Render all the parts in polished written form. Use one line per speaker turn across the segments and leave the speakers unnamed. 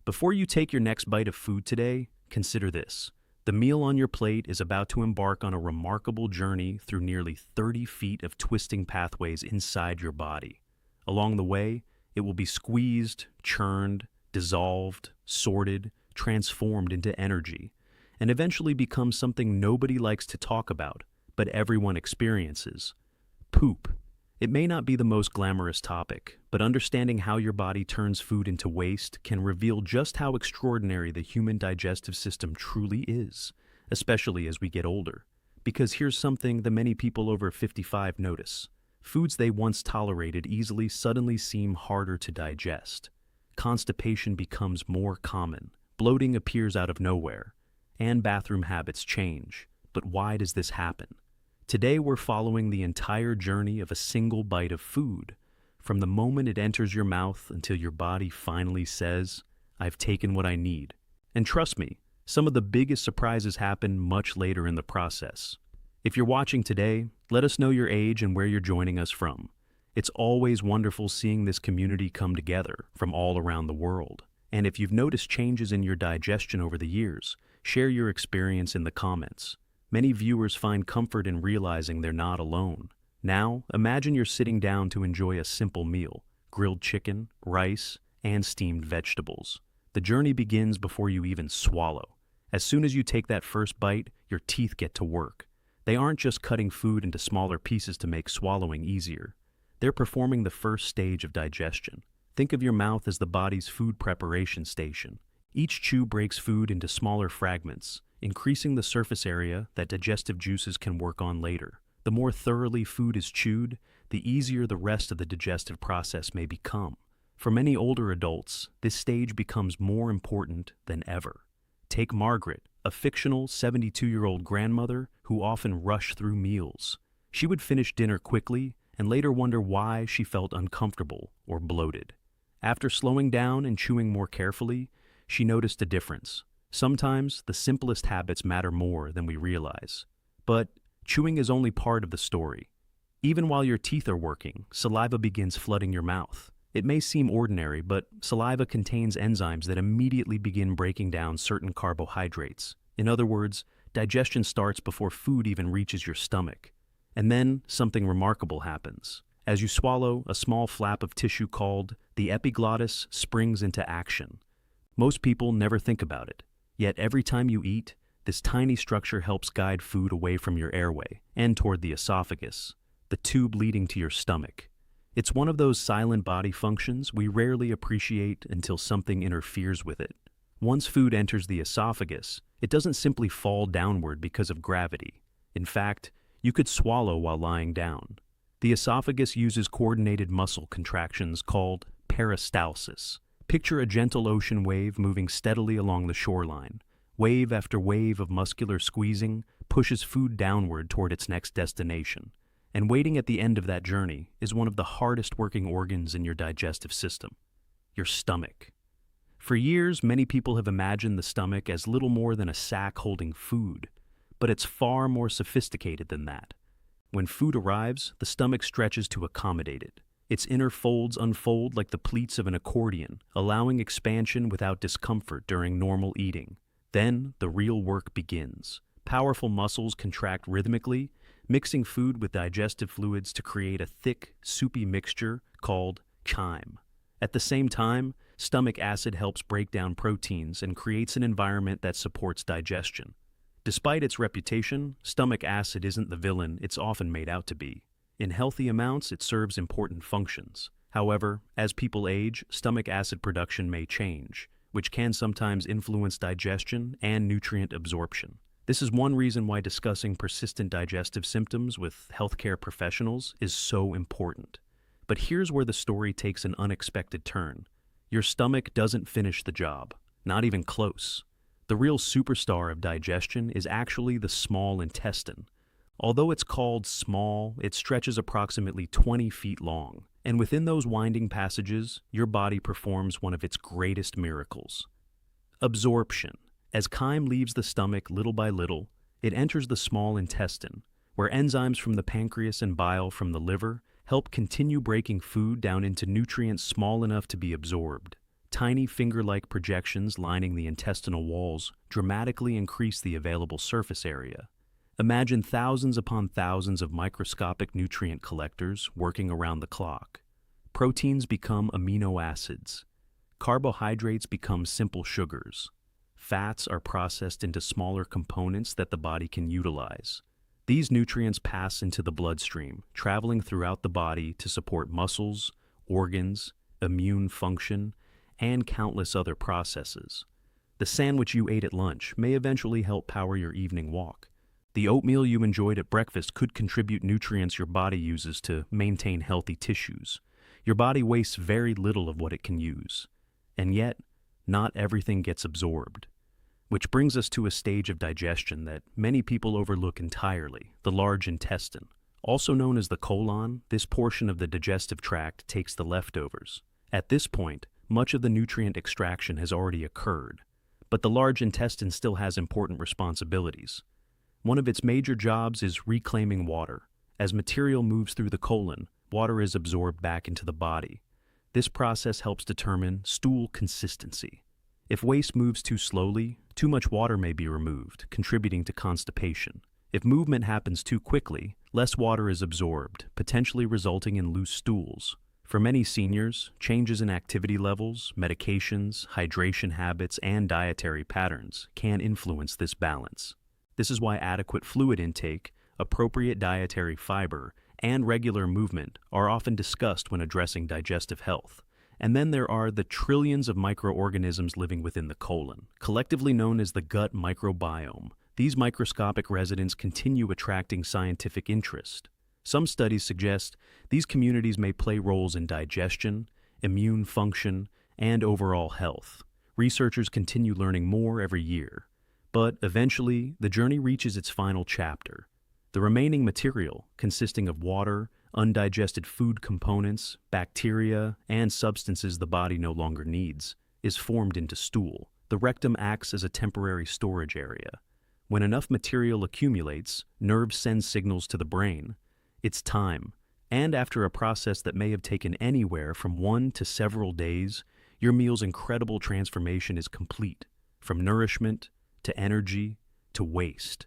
Before you take your next bite of food today, consider this. The meal on your plate is about to embark on a remarkable journey through nearly 30 feet of twisting pathways inside your body. Along the way, it will be squeezed, churned, dissolved, sorted, transformed into energy, and eventually become something nobody likes to talk about, but everyone experiences. Poop. It may not be the most glamorous topic, but understanding how your body turns food into waste can reveal just how extraordinary the human digestive system truly is, especially as we get older. Because here's something that many people over 55 notice. Foods they once tolerated easily suddenly seem harder to digest. Constipation becomes more common, bloating appears out of nowhere, and bathroom habits change. But why does this happen? Today we're following the entire journey of a single bite of food, from the moment it enters your mouth until your body finally says, "I've taken what I need." And trust me, some of the biggest surprises happen much later in the process. If you're watching today, let us know your age and where you're joining us from. It's always wonderful seeing this community come together from all around the world. And if you've noticed changes in your digestion over the years, share your experience in the comments. Many viewers find comfort in realizing they're not alone. Now, imagine you're sitting down to enjoy a simple meal: grilled chicken, rice, and steamed vegetables. The journey begins before you even swallow. As soon as you take that first bite, your teeth get to work. They aren't just cutting food into smaller pieces to make swallowing easier. They're performing the first stage of digestion. Think of your mouth as the body's food preparation station. Each chew breaks food into smaller fragments, increasing the surface area that digestive juices can work on later. The more thoroughly food is chewed, the easier the rest of the digestive process may become. For many older adults, this stage becomes more important than ever. Take Margaret, a fictional 72-year-old grandmother who often rushed through meals. She would finish dinner quickly and later wonder why she felt uncomfortable or bloated. After slowing down and chewing more carefully, she noticed a difference. Sometimes the simplest habits matter more than we realize. But chewing is only part of the story. Even while your teeth are working, saliva begins flooding your mouth. It may seem ordinary, but saliva contains enzymes that immediately begin breaking down certain carbohydrates. In other words, digestion starts before food even reaches your stomach. And then something remarkable happens. As you swallow, a small flap of tissue called the epiglottis springs into action. Most people never think about it. Yet every time you eat, this tiny structure helps guide food away from your airway and toward the esophagus, the tube leading to your stomach. It's one of those silent body functions we rarely appreciate until something interferes with it. Once food enters the esophagus, it doesn't simply fall downward because of gravity. In fact, you could swallow while lying down. The esophagus uses coordinated muscle contractions called peristalsis. Picture a gentle ocean wave moving steadily along the shoreline. Wave after wave of muscular squeezing pushes food downward toward its next destination. And waiting at the end of that journey is one of the hardest working organs in your digestive system: your stomach. For years, many people have imagined the stomach as little more than a sack holding food, but it's far more sophisticated than that. When food arrives, the stomach stretches to accommodate it. Its inner folds unfold like the pleats of an accordion, allowing expansion without discomfort during normal eating. Then, the real work begins. Powerful muscles contract rhythmically, mixing food with digestive fluids to create a thick, soupy mixture called chyme. At the same time, stomach acid helps break down proteins and creates an environment that supports digestion. Despite its reputation, stomach acid isn't the villain it's often made out to be. In healthy amounts, it serves important functions. However, as people age, stomach acid production may change, which can sometimes influence digestion and nutrient absorption. This is one reason why discussing persistent digestive symptoms with healthcare professionals is so important. But here's where the story takes an unexpected turn. Your stomach doesn't finish the job, not even close. The real superstar of digestion is actually the small intestine. Although it's called small, it stretches approximately 20 feet long, and within those winding passages, your body performs one of its greatest miracles: absorption. As chyme leaves the stomach little by little, it enters the small intestine, where enzymes from the pancreas and bile from the liver help continue breaking food down into nutrients small enough to be absorbed. Tiny finger-like projections lining the intestinal walls dramatically increase the available surface area. Imagine thousands upon thousands of microscopic nutrient collectors working around the clock. Proteins become amino acids. Carbohydrates become simple sugars. Fats are processed into smaller components that the body can utilize. These nutrients pass into the bloodstream, traveling throughout the body to support muscles, organs, immune function, and countless other processes. The sandwich you ate at lunch may eventually help power your evening walk. The oatmeal you enjoyed at breakfast could contribute nutrients your body uses to maintain healthy tissues. Your body wastes very little of what it can use. And yet, not everything gets absorbed. Which brings us to a stage of digestion that many people overlook entirely, the large intestine. Also known as the colon, this portion of the digestive tract takes the leftovers. At this point, much of the nutrient extraction has already occurred, but the large intestine still has important responsibilities. One of its major jobs is reclaiming water. As material moves through the colon, water is absorbed back into the body. This process helps determine stool consistency. If waste moves too slowly, too much water may be removed, contributing to constipation. If movement happens too quickly, less water is absorbed, potentially resulting in loose stools. For many seniors, changes in activity levels, medications, hydration habits, and dietary patterns can influence this balance. This is why adequate fluid intake, appropriate dietary fiber, and regular movement are often discussed when addressing digestive health. And then there are the trillions of microorganisms living within the colon, collectively known as the gut microbiome. These microscopic residents continue attracting scientific interest. Some studies suggest these communities may play roles in digestion, immune function, and overall health. Researchers continue learning more every year. But eventually, the journey reaches its final chapter. The remaining material, consisting of water, undigested food components, bacteria, and substances the body no longer needs, is formed into stool. The rectum acts as a temporary storage area. When enough material accumulates, nerves send signals to the brain. It's time, and after a process that may have taken anywhere from 1 to several days, your meal's incredible transformation is complete, from nourishment to energy to waste.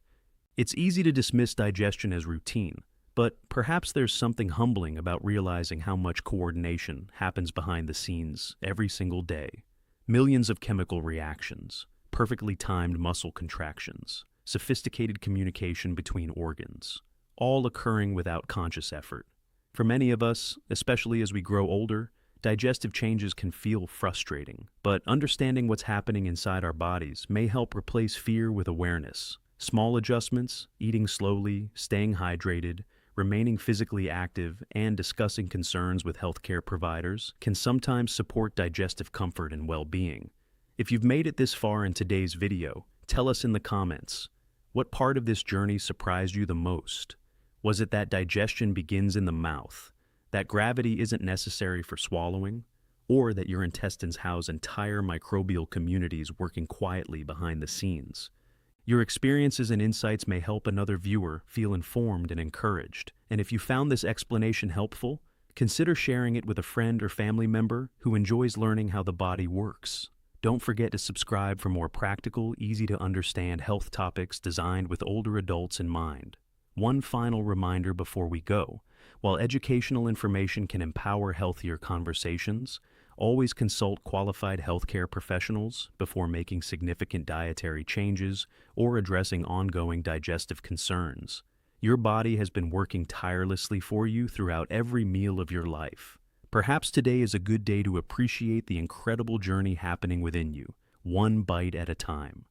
It's easy to dismiss digestion as routine, but perhaps there's something humbling about realizing how much coordination happens behind the scenes every single day. Millions of chemical reactions, perfectly timed muscle contractions, sophisticated communication between organs, all occurring without conscious effort. For many of us, especially as we grow older, digestive changes can feel frustrating, but understanding what's happening inside our bodies may help replace fear with awareness. Small adjustments, eating slowly, staying hydrated, remaining physically active, and discussing concerns with healthcare providers can sometimes support digestive comfort and well-being. If you've made it this far in today's video, tell us in the comments, what part of this journey surprised you the most? Was it that digestion begins in the mouth, that gravity isn't necessary for swallowing, or that your intestines house entire microbial communities working quietly behind the scenes? Your experiences and insights may help another viewer feel informed and encouraged. And if you found this explanation helpful, consider sharing it with a friend or family member who enjoys learning how the body works. Don't forget to subscribe for more practical, easy-to-understand health topics designed with older adults in mind. One final reminder before we go. While educational information can empower healthier conversations, always consult qualified healthcare professionals before making significant dietary changes or addressing ongoing digestive concerns. Your body has been working tirelessly for you throughout every meal of your life. Perhaps today is a good day to appreciate the incredible journey happening within you, one bite at a time.